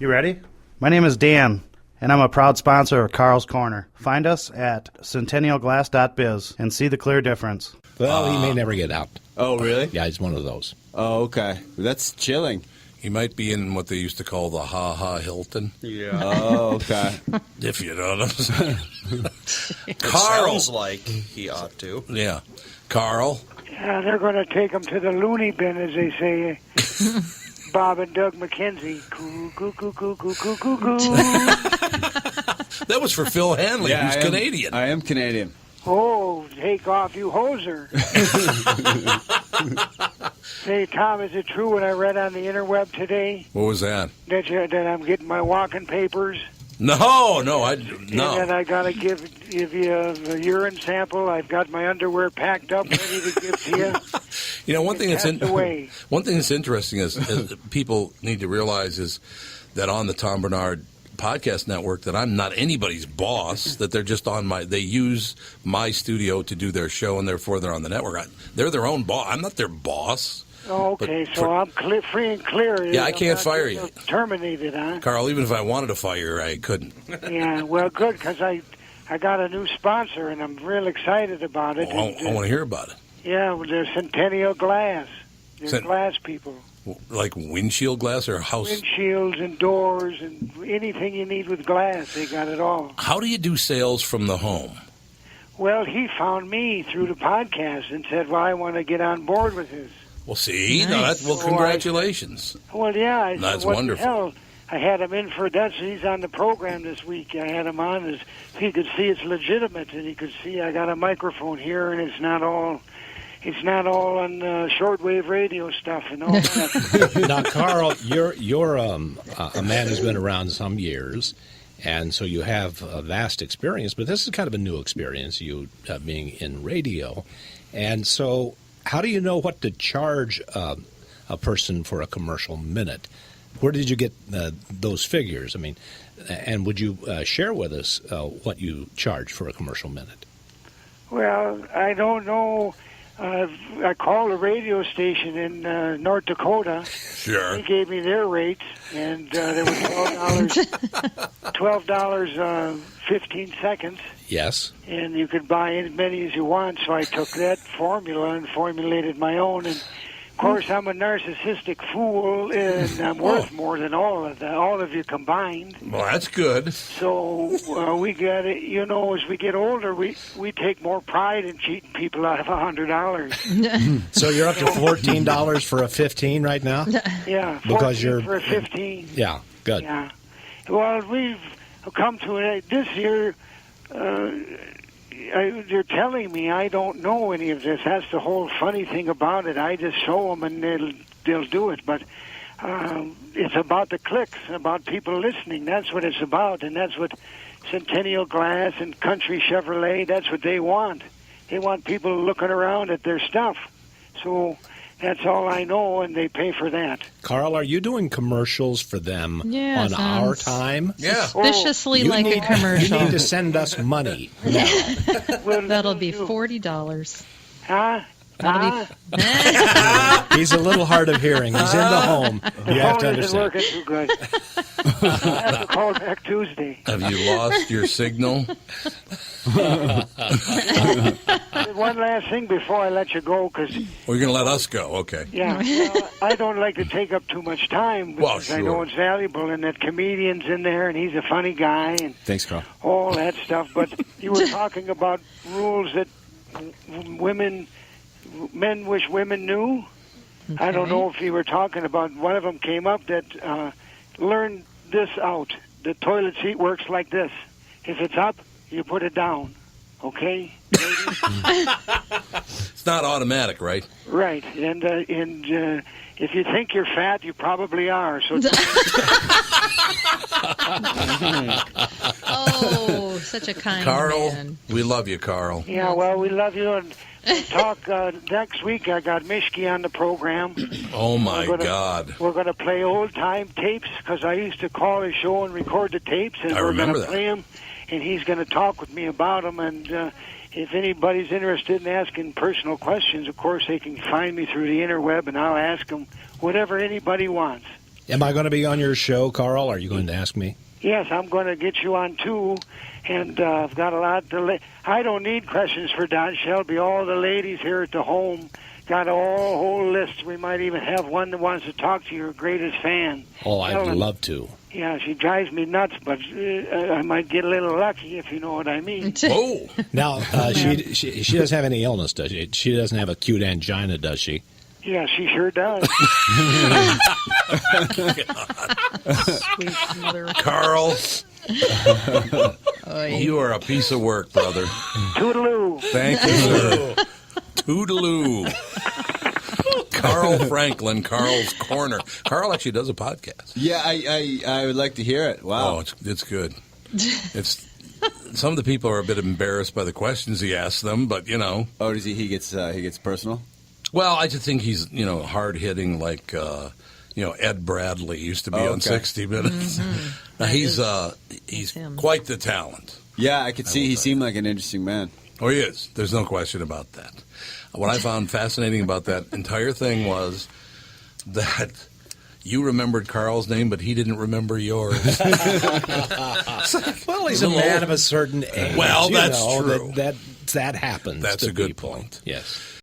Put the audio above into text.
You ready? My name is Dan, and I'm a proud sponsor of Carl's Corner. Find us at centennialglass.biz and see the clear difference. Well, he may never get out. Oh, really? Yeah, he's one of those. Oh, okay. That's chilling. He might be in what they used to call the Ha-Ha Hilton. Yeah. Oh, okay. If you know what I'm saying. Carl. Sounds like he ought to. Yeah. Carl. Yeah, they're going to take him to the loony bin, as they say. Bob and Doug McKenzie. Coo, coo, coo, coo, coo, coo, coo, coo. That was for Phil Hanley, who's Canadian. I am Canadian. Oh, take off, you hoser. Say, Tom, is it true what I read on the interweb today? What was that? That I'm getting my walking papers? No. And then I got to give you a urine sample. I've got my underwear packed up, ready to give to you. You know, one thing that's interesting is people need to realize is that on the Tom Barnard podcast network that I'm not anybody's boss, that they're just they use my studio to do their show, and therefore they're on the network. They're their own boss. I'm not their boss. Okay, so I'm free and clear. Yeah, I can't fire you. Terminated, huh? Carl, even if I wanted to fire you, I couldn't. Yeah, well, good, because I got a new sponsor, and I'm real excited about it. I want to hear about it. Yeah, well, they're Centennial Glass. They're glass people. Like windshield glass or house? Windshields and doors and anything you need with glass, they got it all. How do you do sales from the home? Well, he found me through the podcast and said, well, I want to get on board with this. Well, see, Nice. Congratulations. Well, yeah. That's what wonderful. The hell? I had him in for that, so he's on the program this week. I had him on. He could see it's legitimate, and he could see I got a microphone here, and it's not all on shortwave radio stuff and all that. Now, Carl, you're a man who's been around some years, and so you have a vast experience, but this is kind of a new experience, you being in radio. And so how do you know what to charge a person for a commercial minute? Where did you get those figures? I mean, and would you share with us what you charge for a commercial minute? Well, I don't know. I called a radio station in North Dakota. Sure. They gave me their rates, and there was $12, 15 seconds. Yes. And you could buy as many as you want, so I took that formula and formulated my own. And, of course, I'm a narcissistic fool, and I'm worth more than all of you combined. Well, that's good. So we got it. You know, as we get older, we take more pride in cheating people out of $100. So you're up to $14 for a 15 right now? Yeah, because you're for a 15. Yeah, good. Yeah. Well, we've come to it this year. They're telling me I don't know any of this. That's the whole funny thing about it. I just show them and they'll do it. But it's about the clicks, about people listening. That's what it's about, and that's what Centennial Glass and Country Chevrolet, that's what they want. They want people looking around at their stuff. So that's all I know, and they pay for that. Carl, are you doing commercials for them on our time? Yeah. Suspiciously like a commercial. You need to send us money. That'll be $40. Huh? He's a little hard of hearing. He's in the home. You have to understand. Isn't working too good. I have to call back Tuesday. Have you lost your signal? One last thing before I let you go, because Well, you're going to let us go. Okay. yeah, well, I don't like to take up too much time because I know it's valuable, and that comedian's in there, and he's a funny guy, and Thanks, Carl. all that stuff. But you were talking about rules that men wish women knew. Okay. I don't know if you were talking about, one of them came up that learn this out. The toilet seat works like this. If it's up, you put it down. Okay? It's not automatic, right? Right. And if you think you're fat, you probably are. So Oh, such a kind Carl, man. we love you, Carl. yeah, well, we love you. And we'll talk next week. I got Mischke on the program. Oh, my God. We're going to play old-time tapes because I used to call his show and record the tapes. And I remember that. We're going to play them, and he's going to talk with me about them. And if anybody's interested in asking personal questions, of course, they can find me through the interweb, and I'll ask them whatever anybody wants. Am I going to be on your show, Carl? Are you going to ask me? Yes, I'm going to get you on, too. And I've got a lot to I don't need questions for Don Shelby. All the ladies here at the home got a whole list. We might even have one that wants to talk to your greatest fan. Oh, I'd love to. Yeah, she drives me nuts, but I might get a little lucky, if you know what I mean. Oh. Now, she doesn't have any illness, does she? She doesn't have acute angina, does she? Yeah, she sure does. Sweet mother. Carl, you are a piece of work, brother. Toodaloo. Thank you, sir. Toodaloo. Carl Franklin, Carl's Corner. Carl actually does a podcast. Yeah, I would like to hear it. Wow. Oh, it's good. It's some of the people are a bit embarrassed by the questions he asks them, but you know. Oh, does he gets personal? Well, I just think he's hard hitting like Ed Bradley used to be on 60 Minutes. Mm-hmm. Now he's quite the talent. Yeah, I could see he seemed like an interesting man. Oh, he is. There's no question about that. What I found fascinating about that entire thing was that you remembered Carl's name, but he didn't remember yours. Well, he's a man of a certain age. Well, that's true. That happens. That's to a good people. point. Yes.